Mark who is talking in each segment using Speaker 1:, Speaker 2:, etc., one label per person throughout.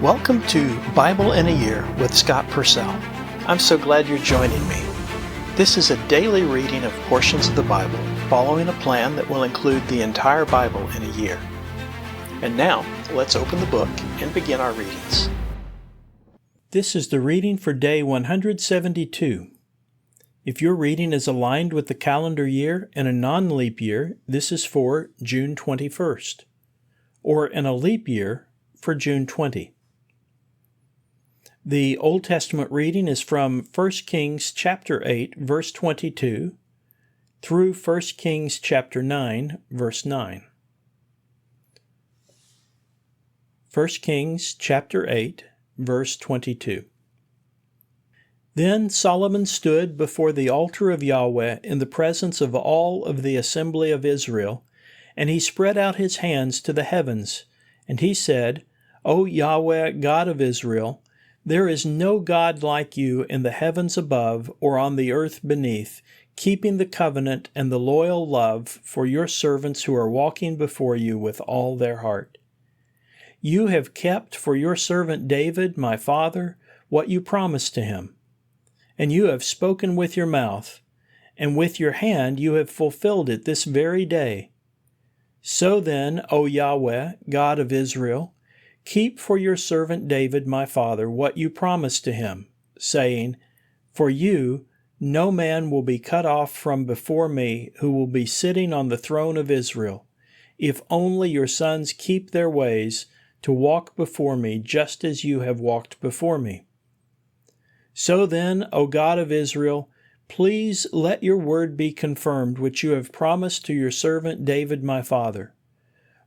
Speaker 1: Welcome to Bible in a Year with Scott Purcell. I'm so glad you're joining me. This is a daily reading of portions of the Bible, following a plan that will include the entire Bible in a year. And now, let's open the book and begin our readings. This is the reading for day 172. If your reading is aligned with the calendar year and a non-leap year, this is for June 21st, or in a leap year for June 20. The Old Testament reading is from 1 Kings chapter 8, verse 22, through 1 Kings chapter 9, verse 9. 1 Kings chapter 8, verse 22. Then Solomon stood before the altar of Yahweh in the presence of all of the assembly of Israel, and he spread out his hands to the heavens, and he said, O Yahweh, God of Israel, there is no God like you in the heavens above or on the earth beneath, keeping the covenant and the loyal love for your servants who are walking before you with all their heart. You have kept for your servant David, my father, what you promised to him. And you have spoken with your mouth, and with your hand you have fulfilled it this very day. So then, O Yahweh, God of Israel, keep for your servant David my father what you promised to him, saying, For you no man will be cut off from before me who will be sitting on the throne of Israel, if only your sons keep their ways to walk before me just as you have walked before me. So then, O God of Israel, please let your word be confirmed which you have promised to your servant David my father.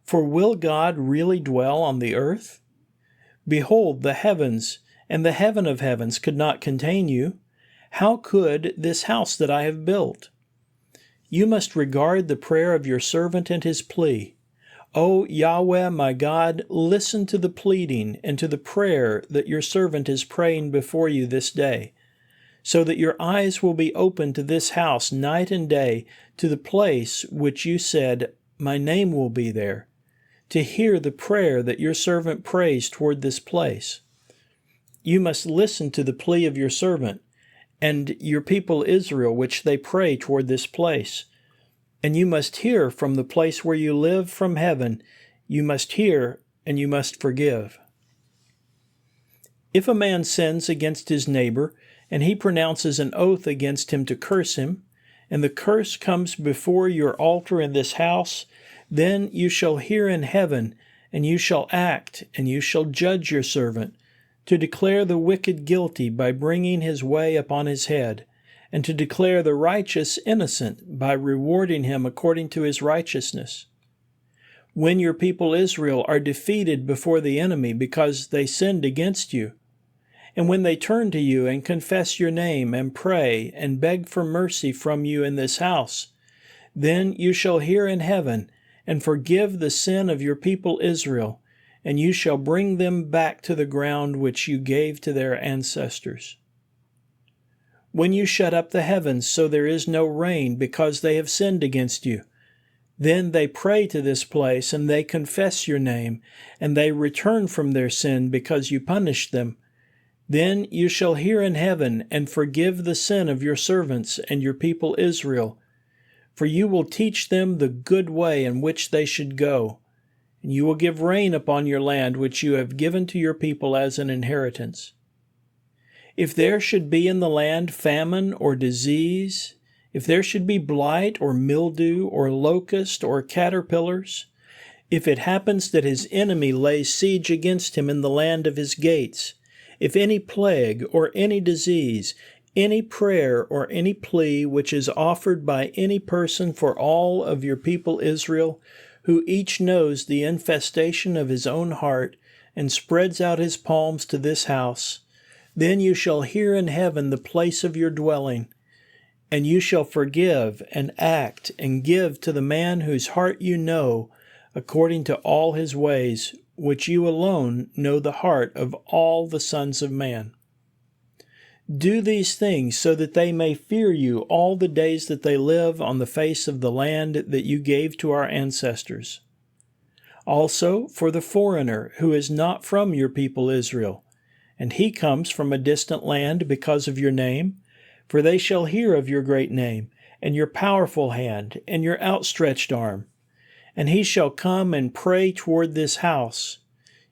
Speaker 1: For will God really dwell on the earth? Behold, the heavens and the heaven of heavens could not contain you. How could this house that I have built? You must regard the prayer of your servant and his plea. O Yahweh, my God, listen to the pleading and to the prayer that your servant is praying before you this day, so that your eyes will be open to this house night and day, to the place which you said, My name will be there, to hear the prayer that your servant prays toward this place. You must listen to the plea of your servant and your people Israel, which they pray toward this place. And you must hear from the place where you live from heaven. You must hear and you must forgive. If a man sins against his neighbor, and he pronounces an oath against him to curse him, and the curse comes before your altar in this house, then you shall hear in heaven, and you shall act, and you shall judge your servant, to declare the wicked guilty by bringing his way upon his head, and to declare the righteous innocent by rewarding him according to his righteousness. When your people Israel are defeated before the enemy because they sinned against you, and when they turn to you and confess your name and pray and beg for mercy from you in this house, then you shall hear in heaven and forgive the sin of your people Israel, and you shall bring them back to the ground which you gave to their ancestors. When you shut up the heavens so there is no rain because they have sinned against you, then they pray to this place and they confess your name, and they return from their sin because you punished them. Then you shall hear in heaven and forgive the sin of your servants and your people Israel, for you will teach them the good way in which they should go, and you will give rain upon your land which you have given to your people as an inheritance. If there should be in the land famine or disease, if there should be blight or mildew or locust or caterpillars, if it happens that his enemy lays siege against him in the land of his gates, if any plague or any disease, any prayer or any plea which is offered by any person for all of your people Israel, who each knows the infestation of his own heart and spreads out his palms to this house, then you shall hear in heaven the place of your dwelling, and you shall forgive and act and give to the man whose heart you know, according to all his ways, which you alone know the heart of all the sons of man. Do these things so that they may fear you all the days that they live on the face of the land that you gave to our ancestors. Also for the foreigner who is not from your people Israel, and he comes from a distant land because of your name, for they shall hear of your great name, and your powerful hand, and your outstretched arm. And he shall come and pray toward this house.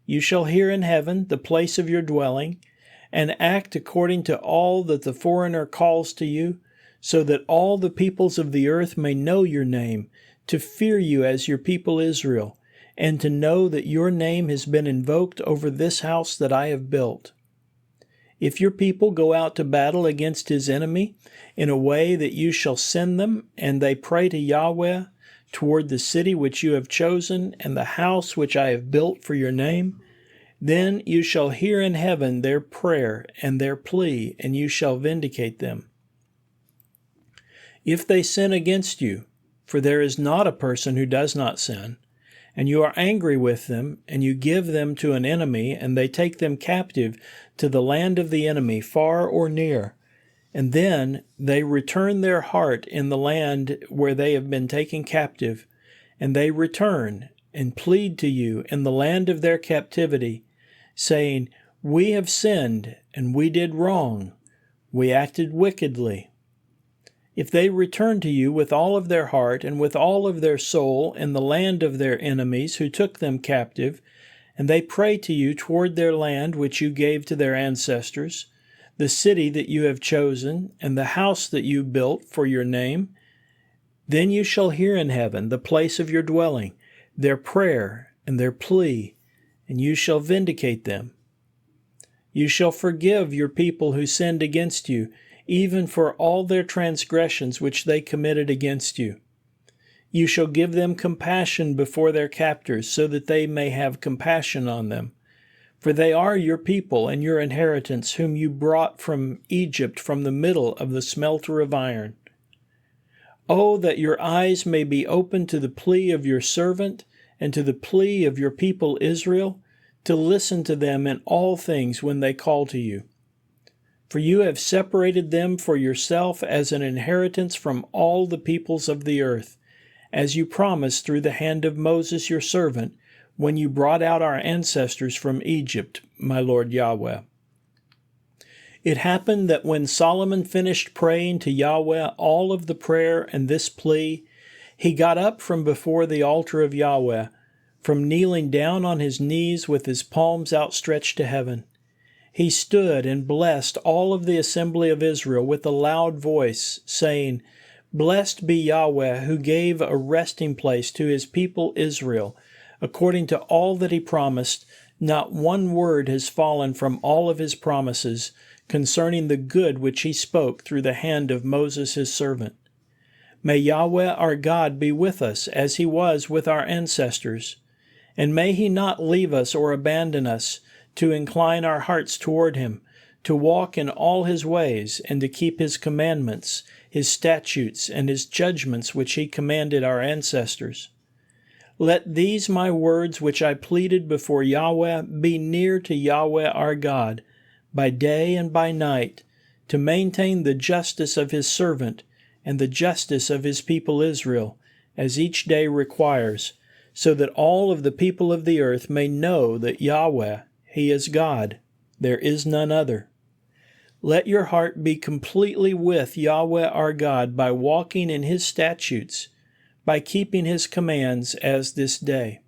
Speaker 1: You shall hear in heaven, the place of your dwelling, and act according to all that the foreigner calls to you, so that all the peoples of the earth may know your name, to fear you as your people Israel, and to know that your name has been invoked over this house that I have built. If your people go out to battle against his enemy in a way that you shall send them, and they pray to Yahweh toward the city which you have chosen and the house which I have built for your name, then you shall hear in heaven their prayer and their plea, and you shall vindicate them. If they sin against you, for there is not a person who does not sin, and you are angry with them, and you give them to an enemy, and they take them captive to the land of the enemy, far or near, and then they return their heart in the land where they have been taken captive, and they return and plead to you in the land of their captivity, saying, We have sinned, and we did wrong. We acted wickedly. If they return to you with all of their heart and with all of their soul in the land of their enemies who took them captive, and they pray to you toward their land which you gave to their ancestors, the city that you have chosen, and the house that you built for your name, then you shall hear in heaven, the place of your dwelling, their prayer and their plea, and you shall vindicate them. You shall forgive your people who sinned against you, even for all their transgressions which they committed against you. You shall give them compassion before their captors, so that they may have compassion on them. For they are your people and your inheritance, whom you brought from Egypt, from the middle of the smelter of iron. Oh, that your eyes may be open to the plea of your servant, and to the plea of your people Israel, to listen to them in all things when they call to you. For you have separated them for yourself as an inheritance from all the peoples of the earth, as you promised through the hand of Moses your servant, when you brought out our ancestors from Egypt, my Lord Yahweh. It happened that when Solomon finished praying to Yahweh all of the prayer and this plea, he got up from before the altar of Yahweh, from kneeling down on his knees with his palms outstretched to heaven. He stood and blessed all of the assembly of Israel with a loud voice, saying, Blessed be Yahweh, who gave a resting place to his people Israel. According to all that he promised, not one word has fallen from all of his promises concerning the good which he spoke through the hand of Moses his servant. May Yahweh our God be with us as he was with our ancestors, and may he not leave us or abandon us, to incline our hearts toward him, to walk in all his ways, and to keep his commandments, his statutes, and his judgments which he commanded our ancestors. Let these my words which I pleaded before Yahweh be near to Yahweh our God, by day and by night, to maintain the justice of his servant and the justice of his people Israel, as each day requires, so that all of the people of the earth may know that Yahweh, he is God, there is none other. Let your heart be completely with Yahweh our God by walking in his statutes, by keeping his commands as this day.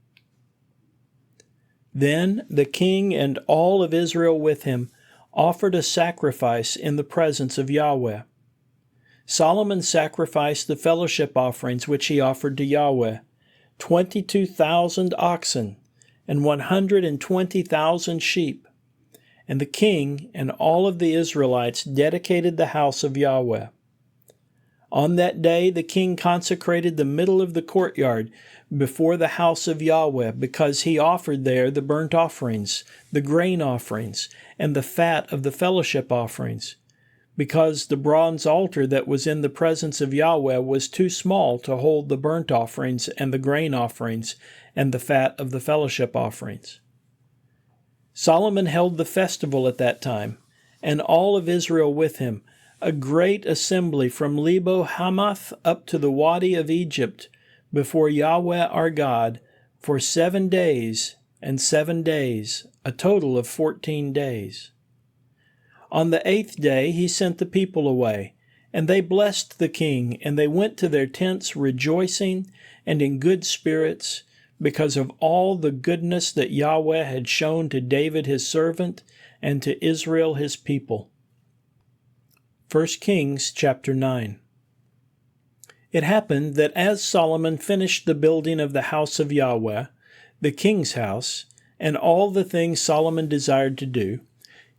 Speaker 1: Then the king and all of Israel with him offered a sacrifice in the presence of Yahweh. Solomon sacrificed the fellowship offerings which he offered to Yahweh, 22,000 oxen, and 120,000 sheep. And the king and all of the Israelites dedicated the house of Yahweh. On that day the king consecrated the middle of the courtyard before the house of Yahweh, because he offered there the burnt offerings, the grain offerings, and the fat of the fellowship offerings, because the bronze altar that was in the presence of Yahweh was too small to hold the burnt offerings and the grain offerings and the fat of the fellowship offerings. Solomon held the festival at that time, and all of Israel with him, a great assembly from Lebo Hamath up to the Wadi of Egypt, before Yahweh our God, for 7 days and 7 days, a total of 14 days. On the 8th day he sent the people away, and they blessed the king, and they went to their tents rejoicing and in good spirits, because of all the goodness that Yahweh had shown to David his servant and to Israel his people. 1 Kings chapter 9. It happened that as Solomon finished the building of the house of Yahweh, the king's house, and all the things Solomon desired to do,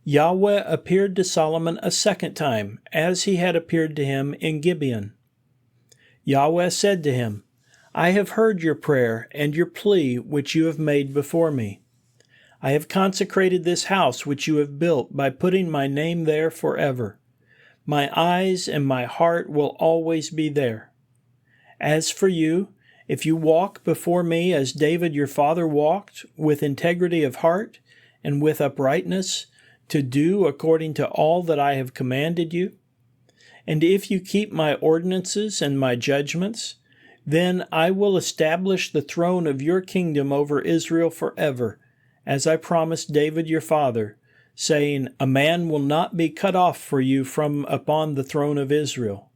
Speaker 1: Yahweh appeared to Solomon a second time, as he had appeared to him in Gibeon. Yahweh said to him, I have heard your prayer and your plea which you have made before me. I have consecrated this house which you have built by putting my name there forever. My eyes and my heart will always be there. As for you, if you walk before me as David your father walked, with integrity of heart and with uprightness, to do according to all that I have commanded you, and if you keep my ordinances and my judgments, then I will establish the throne of your kingdom over Israel forever, as I promised David your father, saying, A man will not be cut off for you from upon the throne of Israel.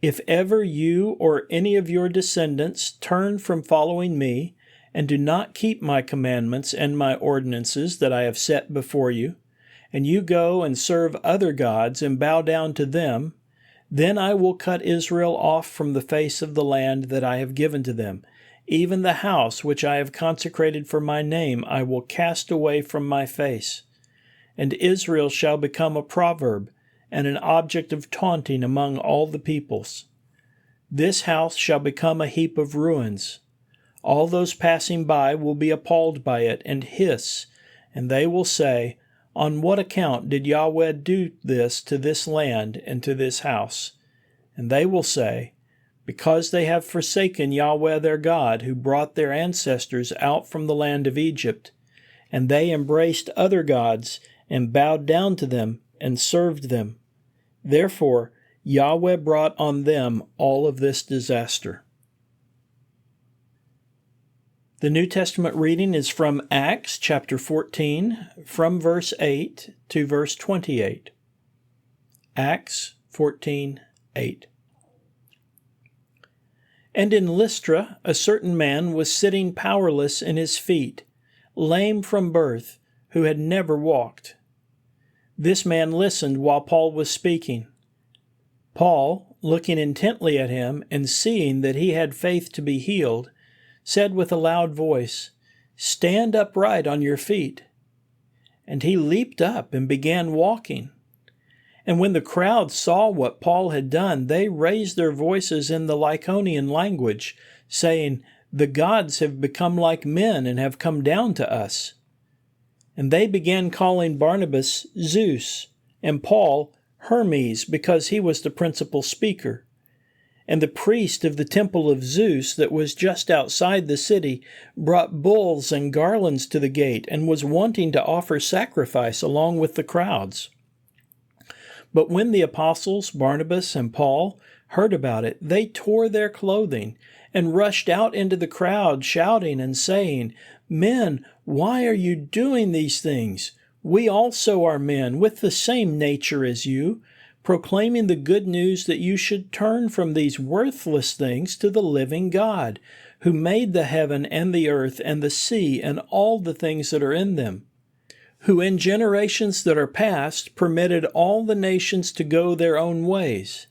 Speaker 1: If ever you or any of your descendants turn from following me, and do not keep my commandments and my ordinances that I have set before you, and you go and serve other gods and bow down to them, then I will cut Israel off from the face of the land that I have given to them. Even the house which I have consecrated for my name I will cast away from my face. And Israel shall become a proverb and an object of taunting among all the peoples. This house shall become a heap of ruins. All those passing by will be appalled by it and hiss, and they will say, On what account did Yahweh do this to this land and to this house? And they will say, Because they have forsaken Yahweh their God, who brought their ancestors out from the land of Egypt, and they embraced other gods and bowed down to them and served them. Therefore, Yahweh brought on them all of this disaster. The New Testament reading is from Acts chapter 14, from verse 8 to verse 28. Acts 14:8. And in Lystra a certain man was sitting powerless in his feet, lame from birth, who had never walked. This man listened while Paul was speaking. Paul, looking intently at him and seeing that he had faith to be healed, said with a loud voice, Stand upright on your feet. And he leaped up and began walking. And when the crowd saw what Paul had done, they raised their voices in the Lycaonian language, saying, The gods have become like men and have come down to us. And they began calling Barnabas Zeus, and Paul Hermes, because he was the principal speaker. And the priest of the temple of Zeus that was just outside the city brought bulls and garlands to the gate and was wanting to offer sacrifice along with the crowds. But when the apostles Barnabas and Paul heard about it, they tore their clothing and rushed out into the crowd, shouting and saying, Men, why are you doing these things? We also are men with the same nature as you, proclaiming the good news that you should turn from these worthless things to the living God, who made the heaven and the earth and the sea and all the things that are in them, who in generations that are past permitted all the nations to go their own ways.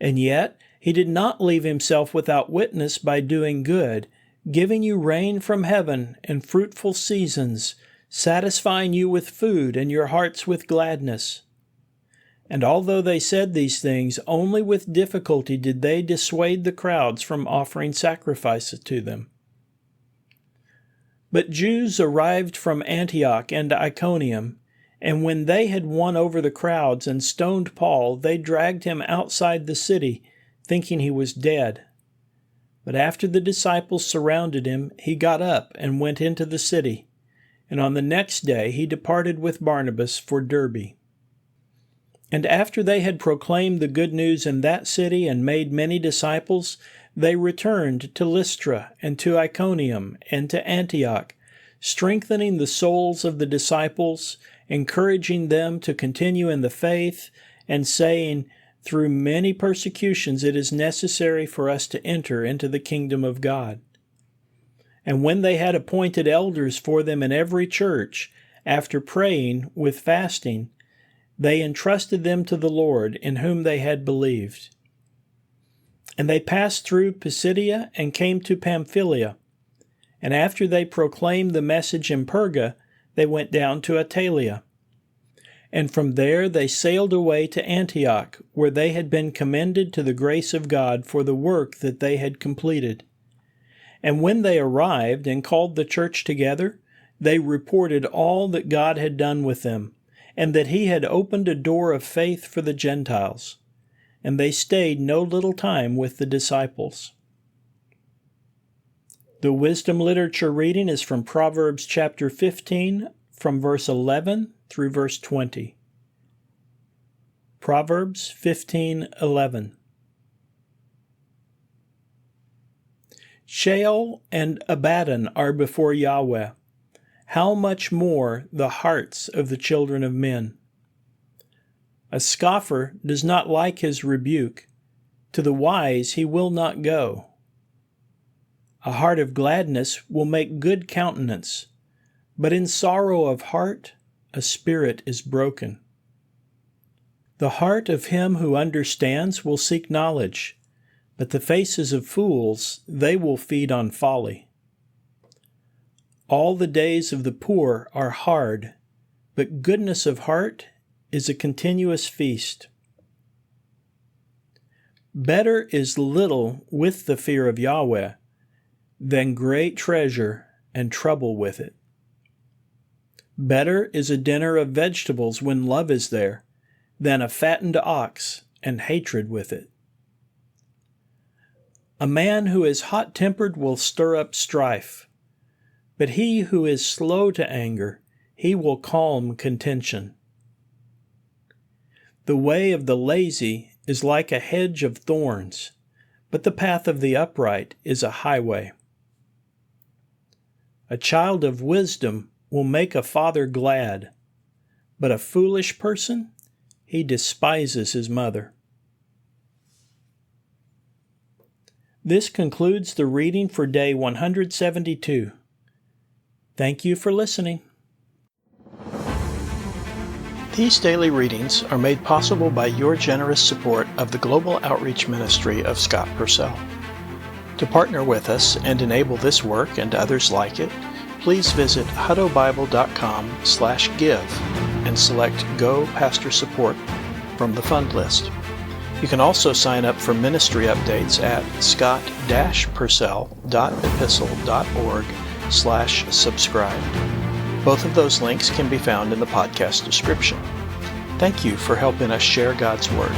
Speaker 1: And yet he did not leave himself without witness by doing good, giving you rain from heaven and fruitful seasons, satisfying you with food and your hearts with gladness. And although they said these things, only with difficulty did they dissuade the crowds from offering sacrifices to them. But Jews arrived from Antioch and Iconium, and when they had won over the crowds and stoned Paul, they dragged him outside the city, thinking he was dead. But after the disciples surrounded him, he got up and went into the city, and on the next day he departed with Barnabas for Derbe. And after they had proclaimed the good news in that city and made many disciples, they returned to Lystra and to Iconium and to Antioch, strengthening the souls of the disciples, encouraging them to continue in the faith, and saying, "Through many persecutions it is necessary for us to enter into the kingdom of God." And when they had appointed elders for them in every church, after praying with fasting, they entrusted them to the Lord, in whom they had believed. And they passed through Pisidia and came to Pamphylia. And after they proclaimed the message in Perga, they went down to Attalia. And from there they sailed away to Antioch, where they had been commended to the grace of God for the work that they had completed. And when they arrived and called the church together, they reported all that God had done with them, and that He had opened a door of faith for the Gentiles. And they stayed no little time with the disciples. The wisdom literature reading is from Proverbs chapter 15, from verse 11 through verse 20. Proverbs 15:11. Sheol and Abaddon are before Yahweh. How much more the hearts of the children of men? A scoffer does not like his rebuke. To the wise he will not go. A heart of gladness will make good countenance, but in sorrow of heart a spirit is broken. The heart of him who understands will seek knowledge, but the faces of fools, they will feed on folly. All the days of the poor are hard, but goodness of heart is a continuous feast. Better is little with the fear of Yahweh than great treasure and trouble with it. Better is a dinner of vegetables when love is there than a fattened ox and hatred with it. A man who is hot-tempered will stir up strife, but he who is slow to anger, he will calm contention. The way of the lazy is like a hedge of thorns, but the path of the upright is a highway. A child of wisdom will make a father glad, but a foolish person, he despises his mother. This concludes the reading for day 172. Thank you for listening. These daily readings are made possible by your generous support of the Global Outreach Ministry of Scott Purcell. To partner with us and enable this work and others like it, please visit huttobible.com/give and select Go Pastor Support from the fund list. You can also sign up for ministry updates at scott-purcell.epistle.org/subscribe. Both of those links can be found in the podcast description. Thank you for helping us share God's Word.